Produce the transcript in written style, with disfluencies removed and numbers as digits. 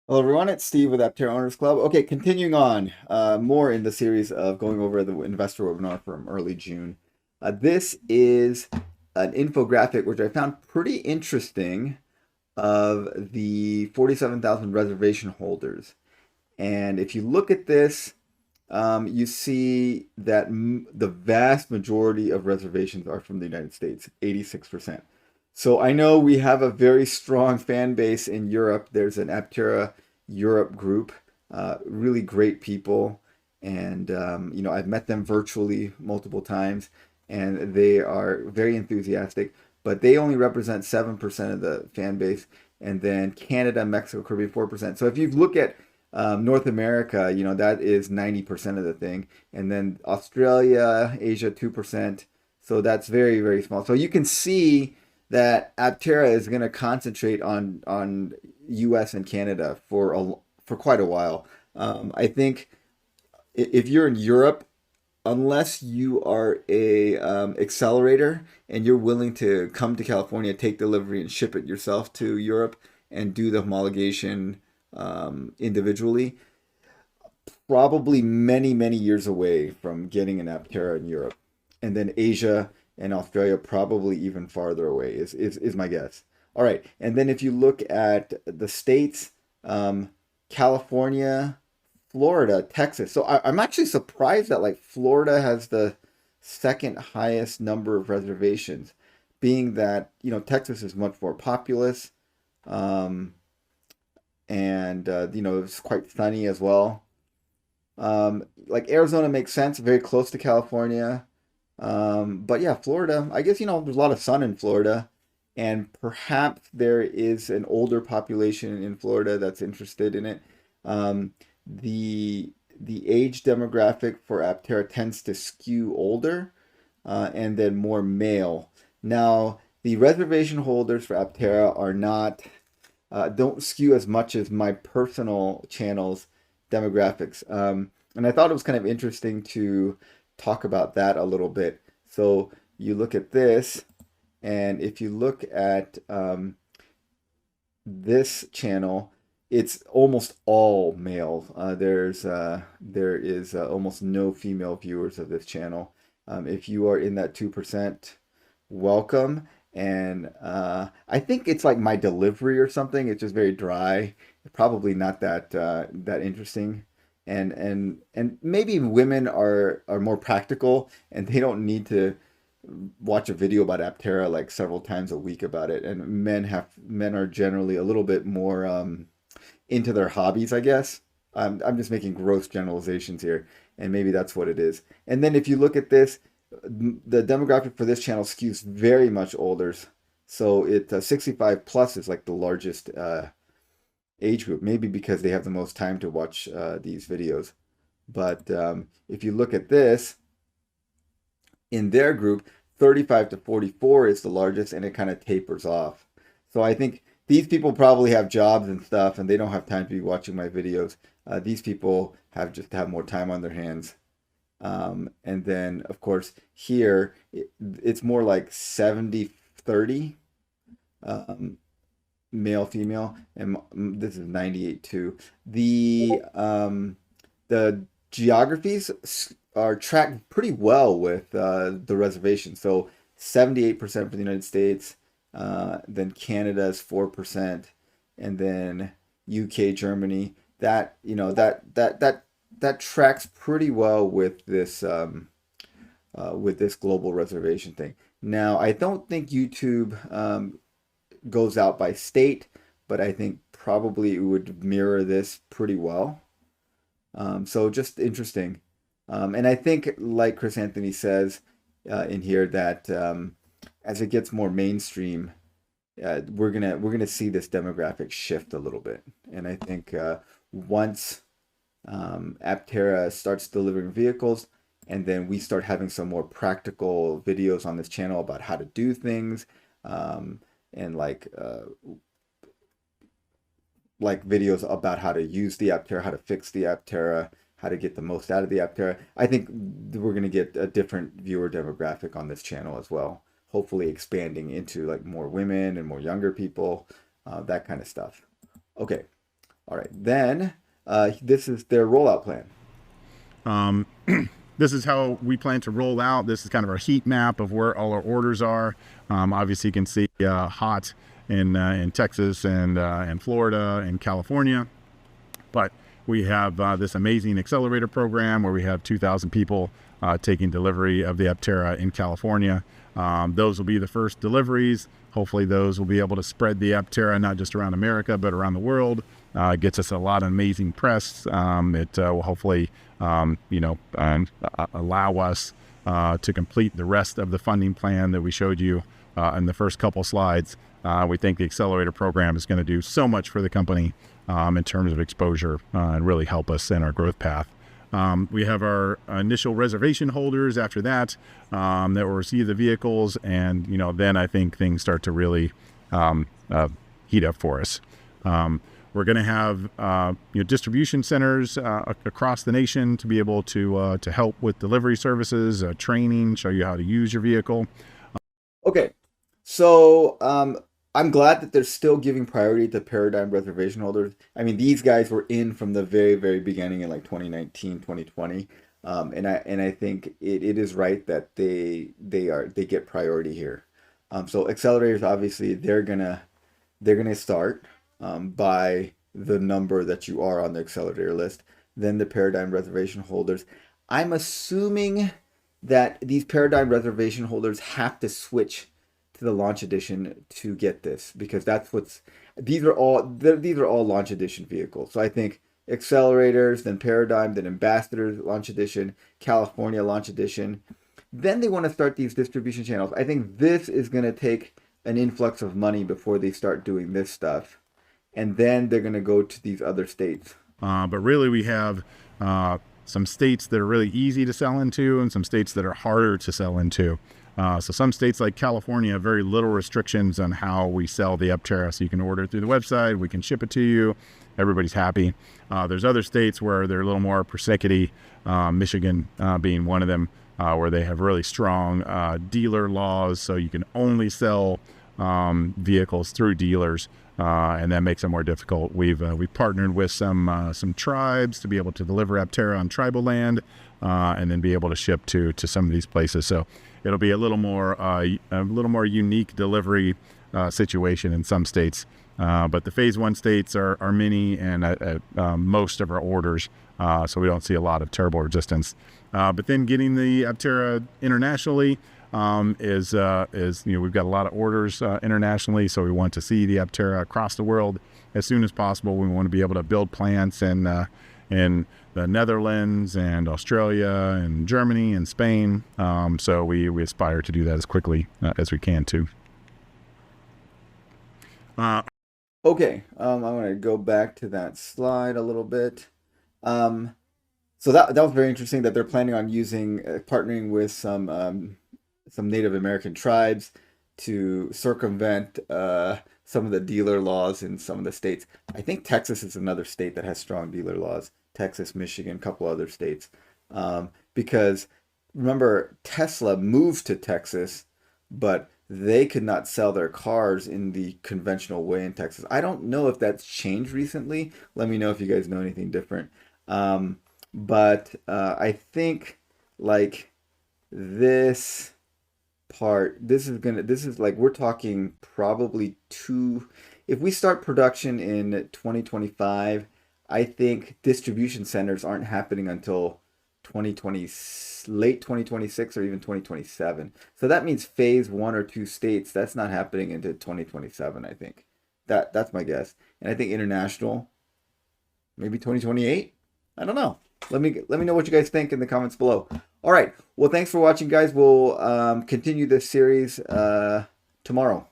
Hello everyone, it's Steve with Aptera Owners Club. Okay, continuing on, more in the series of going over the investor webinar from early June. This is an infographic which I found pretty interesting of the 47,000 reservation holders. And if you look at this, you see that the vast majority of reservations are from the United States, 86%. So I know we have a very strong fan base in Europe. There's an Aptera Europe group, really great people. And, I've met them virtually multiple times, and they are very enthusiastic, but they only represent 7% of the fan base. And then Canada, Mexico, Caribbean, 4%. So if you look at North America, that is 90% of the thing. And then Australia, Asia, 2%. So that's very, very small. So you can see that Aptera is going to concentrate on US and Canada for quite a while. I think if you're in Europe, unless you are a accelerator and you're willing to come to California, take delivery, and ship it yourself to Europe and do the homologation individually, probably many, many years away from getting an Aptera in Europe. And then Asia and Australia probably even farther away is my guess. All right. And then if you look at the states, California, Florida, Texas. So I'm actually surprised that like Florida has the second highest number of reservations, being that, Texas is much more populous. Um, and, it's quite sunny as well. Like Arizona makes sense, very close to California. But yeah, Florida, I guess, there's a lot of sun in Florida, and perhaps there is an older population in Florida that's interested in it. Um, the age demographic for Aptera tends to skew older, and then more male. Now, the reservation holders for Aptera are not don't skew as much as my personal channel's demographics. And I thought it was kind of interesting to talk about that a little bit. So you look at this, and if you look at this channel, it's almost all male. There is almost no female viewers of this channel. If you are in that 2%, welcome. And I think it's like my delivery or something. It's just very dry. Probably not that interesting. And maybe women are more practical and they don't need to watch a video about Aptera like several times a week about it. And men are generally a little bit more into their hobbies, I guess. I'm just making gross generalizations here, and maybe that's what it is. And then if you look at this, the demographic for this channel skews very much older. So 65 plus is like the largest age group, maybe because they have the most time to watch these videos. But if you look at this, in their group, 35 to 44 is the largest, and it kind of tapers off. So I think these people probably have jobs and stuff, and they don't have time to be watching my videos. These people have more time on their hands. And then, of course, here it's more like 70-30, um, male, female, and this is 98 too. The geographies are tracked pretty well with the reservation. So 78% for the United States, then Canada is 4%, and then UK, Germany. That tracks pretty well with this global reservation thing. Now, I don't think YouTube goes out by state, but I think probably it would mirror this pretty well. So just interesting. And I think, like Chris Anthony says in here, that as it gets more mainstream, we're gonna see this demographic shift a little bit. And I think once Aptera starts delivering vehicles, and then we start having some more practical videos on this channel about how to do things, and like videos about how to use the Aptera, how to fix the Aptera, how to get the most out of the Aptera. I think we're going to get a different viewer demographic on this channel as well. Hopefully expanding into like more women and more younger people, that kind of stuff. Okay, All right. Then this is their rollout plan. This is how we plan to roll out. This is kind of our heat map of where all our orders are. Obviously, you can see hot in Texas and Florida and California. But we have this amazing accelerator program where we have 2,000 people taking delivery of the Aptera in California. Those will be the first deliveries. Hopefully those will be able to spread the Aptera not just around America, but around the world. It gets us a lot of amazing press. It will hopefully, allow us to complete the rest of the funding plan that we showed you in the first couple slides. We think the accelerator program is going to do so much for the company in terms of exposure and really help us in our growth path. We have our initial reservation holders after that that will receive the vehicles, and then I think things start to really heat up for us. We're going to have distribution centers across the nation to be able to help with delivery services, training, show you how to use your vehicle. Okay, so I'm glad that they're still giving priority to Paradigm reservation holders. I mean, these guys were in from the very, very beginning in like 2019, 2020. And I think it is right that they get priority here. So accelerators, obviously, they're gonna start by the number that you are on the accelerator list. Then the Paradigm reservation holders. I'm assuming that these Paradigm reservation holders have to switch to the launch edition to get this, because that's what's these are all launch edition vehicles. So I think accelerators, then Paradigm, then Ambassadors launch edition, California launch edition. Then they want to start these distribution channels. I think this is going to take an influx of money before they start doing this stuff, and then they're going to go to these other states. But really, we have some states that are really easy to sell into and some states that are harder to sell into. So some states like California have very little restrictions on how we sell the Aptera. So you can order it through the website, we can ship it to you, everybody's happy. There's other states where they're a little more persnickety, Michigan being one of them, where they have really strong dealer laws. So you can only sell vehicles through dealers, and that makes it more difficult. We've partnered with some tribes to be able to deliver Aptera on tribal land, and then be able to ship to some of these places. So it'll be a little more unique delivery situation in some states. But the phase one states are many and most of our orders, so we don't see a lot of terrible resistance. But then getting the Aptera internationally is we've got a lot of orders internationally, so we want to see the Aptera across the world as soon as possible. We want to be able to build plants in the Netherlands and Australia and Germany and Spain. So we aspire to do that as quickly as we can too. Okay, I'm gonna go back to that slide a little bit. So that was very interesting that they're planning on partnering with some Native American tribes to circumvent some of the dealer laws in some of the states. I think Texas is another state that has strong dealer laws. Texas, Michigan, a couple other states. Because remember, Tesla moved to Texas, but they could not sell their cars in the conventional way in Texas. I don't know if that's changed recently. Let me know if you guys know anything different. But I think like this part, this is like we're talking probably if we start production in 2025, I think distribution centers aren't happening until 2020, late 2026 or even 2027. So that means phase one or two states, that's not happening into 2027, I think. That's my guess. And I think international, maybe 2028. I don't know. Let me know what you guys think in the comments below. All right. Well, thanks for watching, guys. We'll continue this series tomorrow.